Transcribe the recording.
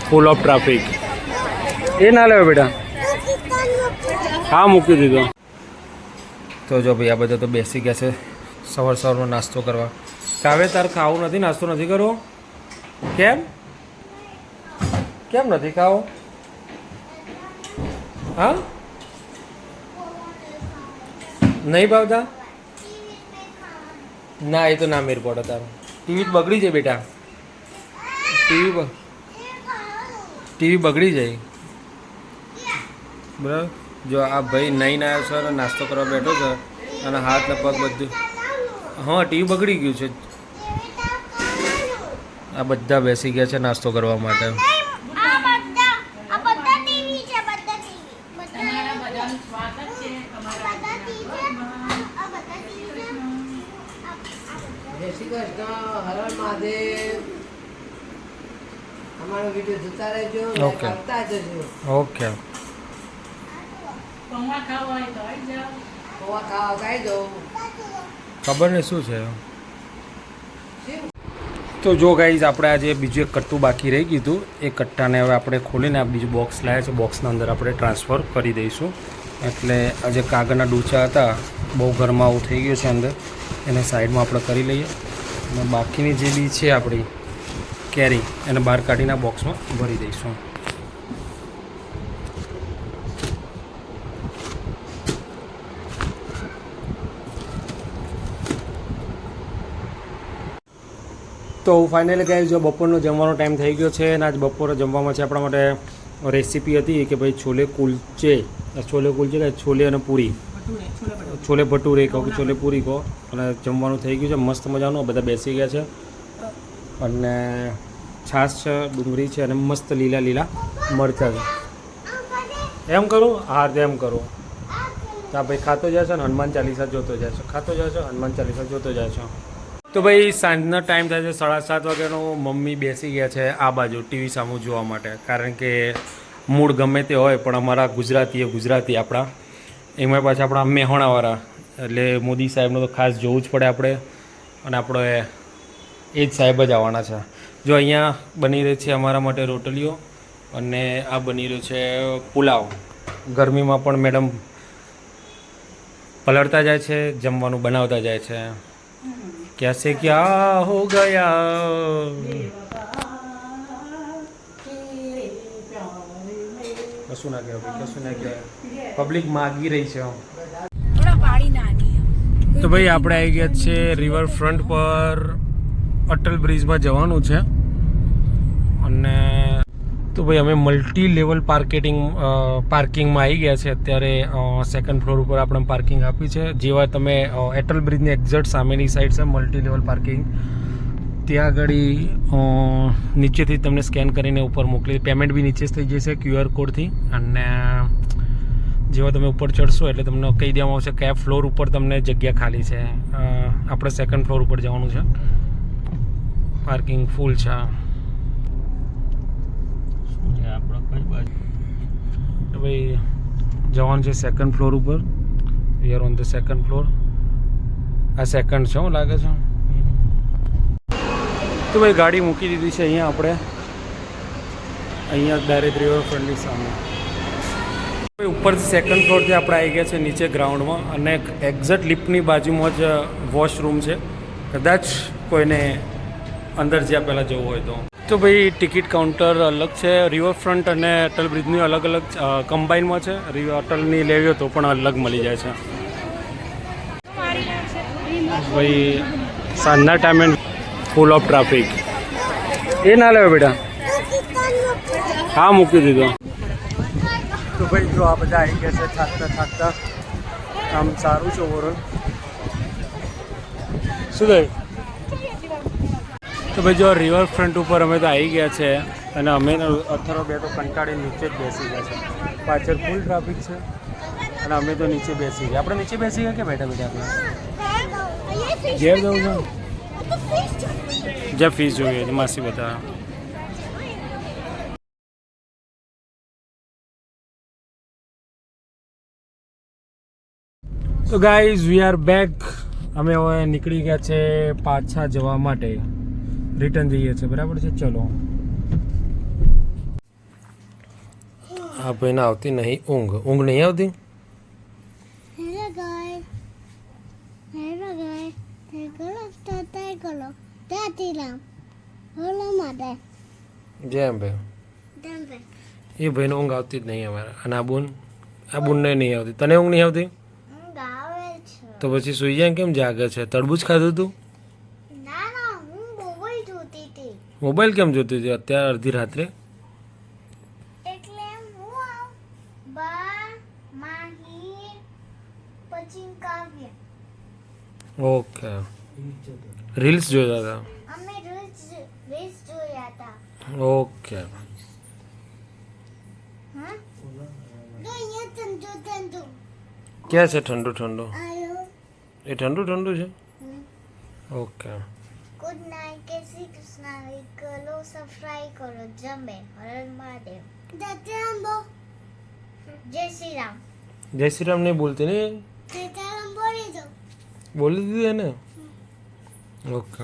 Full of traffic. એ ના લેવો બેટા. હા મૂકી દીધો. તો જો ભાઈ આ બધા તો બેસી ગયા છે સવારનો નાસ્તો કરવા. કાવે તાર ખાવું નથી, નાસ્તો નથી કરવો? કેમ કેમ નથી ખાવો? હા નહીં ભાવતા? ના એ તો ના મેર પડે તારું. ટીવી બગડી જાય બેટા, ટીવી બગડી જાય. બરાબર. જો આ ભાઈ નહીં આવ્યો છે અને નાસ્તો કરવા બેઠો છે અને હાથ ને પગ બધું. હા ટીવી બગડી ગયું છે. આ બધા બેસી ગયા છે નાસ્તો કરવા માટે. Okay okay. ખબર ને શું છે. તો જો ગાઈઝ આપણે આજે બીજું એક કટ્ટું બાકી રહી ગયું હતું. એ કટ્ટાને હવે આપણે ખોલીને આ બીજું બોક્સ લાવ્યા છે. બોક્સના અંદર આપણે ટ્રાન્સફર કરી દઈશું. એટલે આજે કાગળના ડૂચા હતા બહુ ઘરમાં આવું થઈ ગયું છે અંદર, એને સાઈડમાં આપણે કરી લઈએ અને બાકીની જે બી છે આપણી કેરી એને બહાર કાઢીને બોક્સમાં ભરી દઈશું. તો ફાઇનલી ગાઈઝ જો બપોરનો જમવાનો ટાઈમ થઈ ગયો છે અને આજ બપોરે જમવામાં છે આપણા માટે રેસીપી હતી કે ભાઈ છોલે કુલચે કે છોલે અને પૂરી, છોલે ભટુરે કહો કે છોલે પૂરી કહો. અને જમવાનું થઈ ગયું છે મસ્ત મજાનું. બધા બેસી ગયા છે અને છાશ છે, ડુંગળી છે અને મસ્ત લીલા મરચાં છે. એમ કરું? હા એમ કરું. તો ભાઈ ખાતો જાય છે ને હનુમાન ચાલીસા જોતો જાય છે, ખાતો જાય છે હનુમાન ચાલીસા જોતો જાય છે. તો ભાઈ સાંજનો ટાઈમ થાય છે 7:30 વાગ્યાનો. મમ્મી બેસી ગયા છે આ બાજુ ટીવી સામું જોવા માટે, કારણ કે મૂડ ગમે તે હોય પણ અમારા ગુજરાતી આપણા એમાં પાછા આપણા મેહોણાવાળા એટલે મોદી સાહેબનું તો ખાસ જોવું જ પડે આપણે. અને આપણે એ જ સાહેબ જ આવવાના છે. જો અહીંયા બની રહી છે અમારા માટે રોટલીઓ અને આ બની રહ્યું છે પુલાવ. ગરમીમાં પણ મેડમ પલળતા જાય છે, જમવાનું બનાવતા જાય છે. कैसे क्या हो गया કશું ના કહેવાય, પબ્લિક માગી રહી છે. તો ભાઈ આપણે આવી ગયા છે રિવર ફ્રન્ટ પર. અટલ બ્રિજમાં જવાનું છે અને તો ભાઈ અમે મલ્ટી લેવલ પાર્કિંગમાં આવી ગયા છે અત્યારે. સેકન્ડ ફ્લોર ઉપર આપણે પાર્કિંગ આપી છે. જેવા તમે અટલ બ્રિજની એક્ઝેક્ટ સામેની સાઈડ છે મલ્ટી લેવલ પાર્કિંગ. ત્યાં આગળ નીચેથી તમને સ્કેન કરીને ઉપર મોકલી, પેમેન્ટ બી નીચે જ થઈ જશે QR કોડથી. અને જેવા તમે ઉપર ચડશો એટલે તમને કહી દેવામાં આવશે કયા ફ્લોર ઉપર તમને જગ્યા ખાલી છે. આપણે સેકન્ડ ફ્લોર ઉપર જવાનું છે. પાર્કિંગ ફૂલ છે. ભાઈ જવાનું છે સેકન્ડ ફ્લોર ઉપર. We are on the second floor. આ સેકન્ડ છે હું લાગે છે. તો ભાઈ ગાડી મૂકી દીધી છે અહીંયા આપણે, અહીંયા ડાયરેક્ટ રિવરફ્રન્ટની સામે. ઉપરથી સેકન્ડ ફ્લોરથી આપણે આવી ગયા છે નીચે ગ્રાઉન્ડમાં અને એક્ઝેક્ટ લિફ્ટની બાજુમાં જ વોશરૂમ છે. કદાચ કોઈને અંદર જ્યાં પહેલાં જવું હોય તો ભાઈ ટિકિટ કાઉન્ટર અલગ છે. રિવરફ્રન્ટ અને અટલ બ્રિજની અલગ કમ્બાઈનમાં છે. અટલની લેવી તો પણ અલગ મળી જાય છે. ભાઈ સાંજના ટાઈમે ફૂલ ઓફ ટ્રાફિક. એ ના લેવો બેટા. હા મૂકી દીધો. તો ભાઈ જો આ બધા આવી ગયા છે થાકતા. આમ સારું છે ઓવરઓલ. શું થયું? તો ભાઈ જો રિવરફ્રન્ટ ઉપર અમે તો આવી ગયા છે અને અમે અથરો બે તો કંટાળી નીચે જ બેસી ગયા છે. પાછળ ફૂલ ટ્રાફિક છે અને અમે તો નીચે બેસી ગયા. આપણે નીચે બેસી ગયા કે બેઠા આપણે ઘેર જવું છે જ્યાં ફીસ જોઈએ છે માસી બધા. તો ગાઈઝ વી આર બેક. અમે હવે નીકળી ગયા છે પાછા જવા માટે. રિટર્ન જઈએ છીએ બરાબર છે. ચલો આ ભાઈને આવતી નહીં ઊંઘ નહીં આવતી. Hello guys. Hello guys. Hello. Tatilam. Hello mother. જેમ ભાઈ Dambe. એ ભાઈને ઊંઘ આવતી જ નહીં અમારે. અને આ બુનને નહીં આવતી. તને ઊંઘ નહીં આવતી? ગાવે છે. તો પછી સુઈ જાય કેમ જાગે છે? તરબૂચ ખાધું તું? ના હું મોબાઈલ જોતી હતી. મોબાઈલ કેમ જોતી હતી અત્યારે અડધી રાત્રે? એટલે હું બા માહી પછી કાવ્ય ઓકે રીલ્સ જોતા હતા. અમે રીલ્સ જોયા હતા. ઓકે હા તો અહીંયા ઠંડુ ક્યાં છે ઠંડુ ઠંડુ? આયો. એ ઠંડુ ઠંડુ છે. ઓકે ગુડ નાઇટ કે શ્રી કૃષ્ણ કરો સબસ્ક્રાઇબ કરો જમે હર મહાદેવ દત્તાંબો જય શ્રી રામ. જય શ્રી રામ નહીં બોલતી ને? દત્તાંબો બોલી દો. બોલી દીધી એને. ઓકે